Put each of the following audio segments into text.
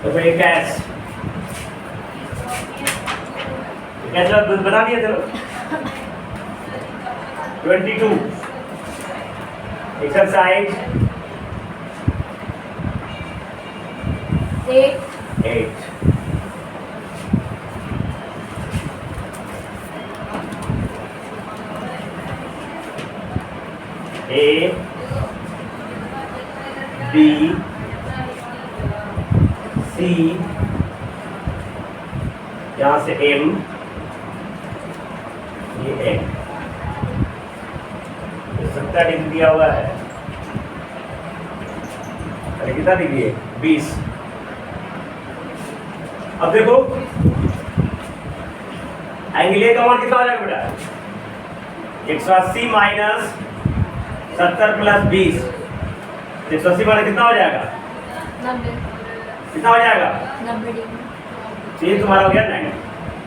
तो फिर कैश कैसे बता दिया चलो 22 एक्सरसाइज 8 A B C यहाँ से M ये N 70 डिग्री दिया हुआ है। अरे कितना डिग्री है 20। अब देखो एंगल ए का मान कितना हो जाएगा बेटा 180 माइनस 70 प्लस 20 180 माइनस कितना हो जाएगा 90 कितना हो जाएगा 90 डिग्री। ये तुम्हारा हो गया 90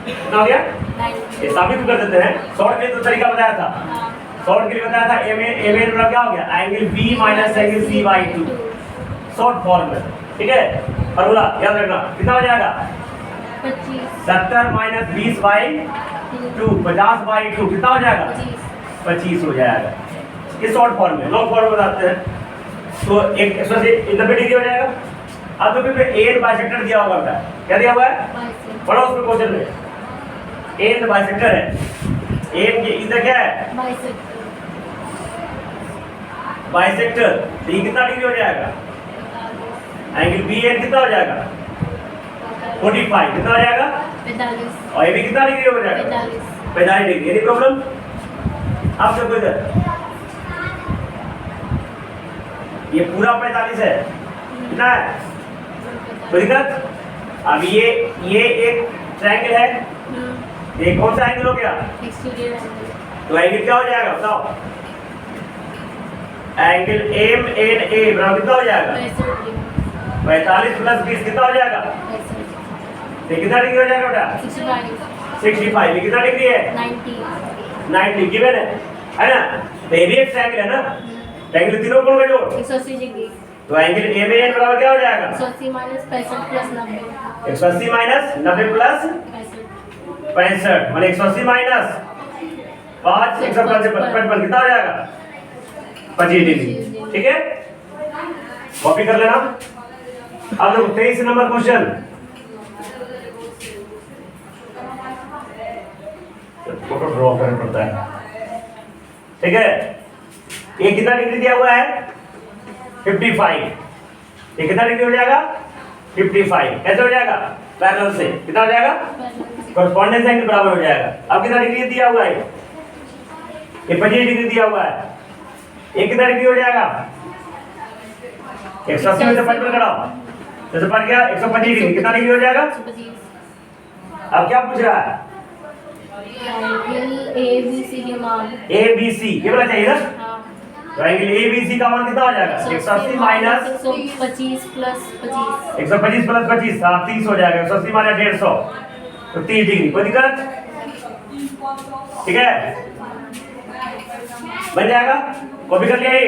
कितना हो गया 90 ये साबित कर देते हैं। शॉर्ट के लिए तो तरीका बताया था हाँ शॉर्ट के लिए बताया था एम ए मतलब क्या हो गया angle B minus angle C by 2 short form में। ठीक है फॉर्मूला याद रखना कितना हो जाएगा 25 70 माइनस 20 बाई 2 50 बाई 2 कितना हो जाएगा 25 हो जाएगा। ये शॉर्ट फॉर्म में लॉन्ग फॉर्म में बताते हैं तो एक 90 डिग्री हो जाएगा। अब तो फिर एन बाइसेक्टर दिया होगा बेटा क्या दिया हुआ है पढ़ो उसमें क्वेश्चन में एन बाइसेक्टर है। एन के इधर क्या है बाइसेक्टर तो ये कितना डिग्री हो जाएगा एंगल बी एन कितना हो जाएगा 45 कितना हो जाएगा 45 और ये भी कितना डिग्री हो जाएगा 45 डिग्री। एनी प्रॉब्लम आप देखो इधर ये पूरा 45 है कितना है कोई दिक्कत। अब ये एक ट्रायंगल है ये कौन सा एंगल हो गया तो एंगल क्या हो जाएगा बताओ एंगल एम एन ए बराबर कितना हो जाएगा 45 प्लस 20 कितना हो जाएगा ये कितना डिग्री हो जाएगा बेटा 65 ये कितना डिग्री है 90 गिवन है ना। तो ये भी एक ट्रायंगल है ना ट्रायंगल तीनों कोण का जोड़ 180 डिग्री तो एंगल एम एन बराबर क्या हो जाएगा 180 माइनस 65 प्लस 90 180 माइनस 90 प्लस 65 माने 180 माइनस 5 155 कितना हो जाएगा 25 डिग्री। ठीक है कॉपी कर लेना। अब देखो 23 नंबर क्वेश्चन फोटो ड्रॉ करना पड़ता है। ठीक है ये कितना डिग्री दिया हुआ है 55 ये कितना डिग्री हो जाएगा 55 कैसे हो जाएगा पैरेलल से कितना हो जाएगा कॉरेस्पॉन्डेंस एंगल बराबर हो जाएगा। अब कितना डिग्री दिया हुआ है ये 25 डिग्री दिया हुआ है ये कितना डिग्री हो जाएगा 180 में से 55 घटाओ तो पड़ गया 125 डिग्री कितना डिग्री हो जाएगा। अब क्या पूछ रहा है एंगल ए बी सी के मान ए बी सी ये वाला चाहिए ना हाँ तो एंगल ए बी सी का मान कितना हो जाएगा 180 माइनस 125 प्लस 25 125 प्लस 25 30 हो जाएगा 180 माइनस 150 तो 30 डिग्री कोई दिक्कत ठीक है बन जाएगा कॉपी कर लिया ये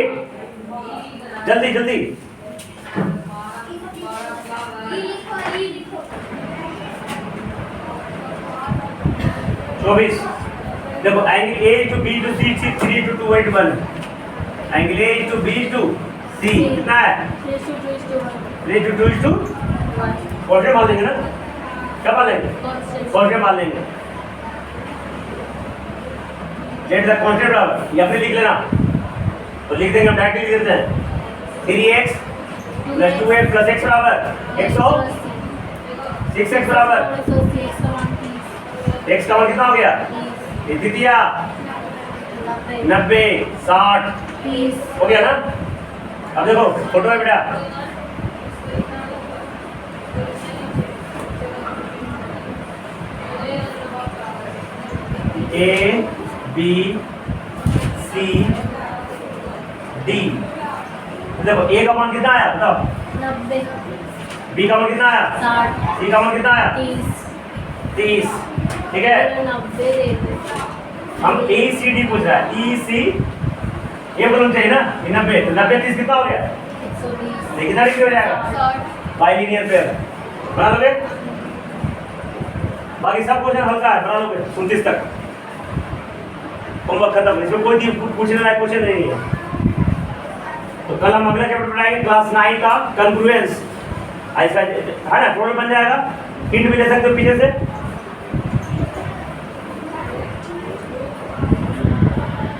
जल्दी जल्दी चौबीस देखो angle A to B to C 3 to 2 8 1 angle A to B to C कितना है 3 to 2 3 to 2 कौन से मान लेंगे ना क्या मान लेंगे कौन से मान लेंगे लेट द कांस्टेंट बराबर या फिर लिख लेना तो लिख देंगे हम डायरेक्टली लिख देते हैं 3x plus 2x plus x बराबर 6x बराबर x का मान कितना हो गया ये द्वितीय 90 60 हो गया ना। अब देखो फोटो है बेटा ए बी सी डी देखो ए का मान कितना आया बताओ 90 बी का मान कितना आया 60 सी का मान कितना आया 30 ठीक है 90 दे दो हम ए सी डी पूछ रहा है ई सी ये बोलना चाहिए ना 90 तो 90 30 कितना हो गया 120 कितना डिग्री हो जाएगा बाइलिनियर पेयर बना लोगे? बाकी सब क्वेश्चन हल्का है, बना लोगे 29 तक। होमवर्क खत्म, इसमें कोई पूछने लायक क्वेश्चन नहीं है। तो कल हम अगला चैप्टर पढ़ाएंगे क्लास 9 का कंग्रुएंस। ऐसा है ना, टोटल बन जाएगा। हिंट भी ले सकते हो पीछे से।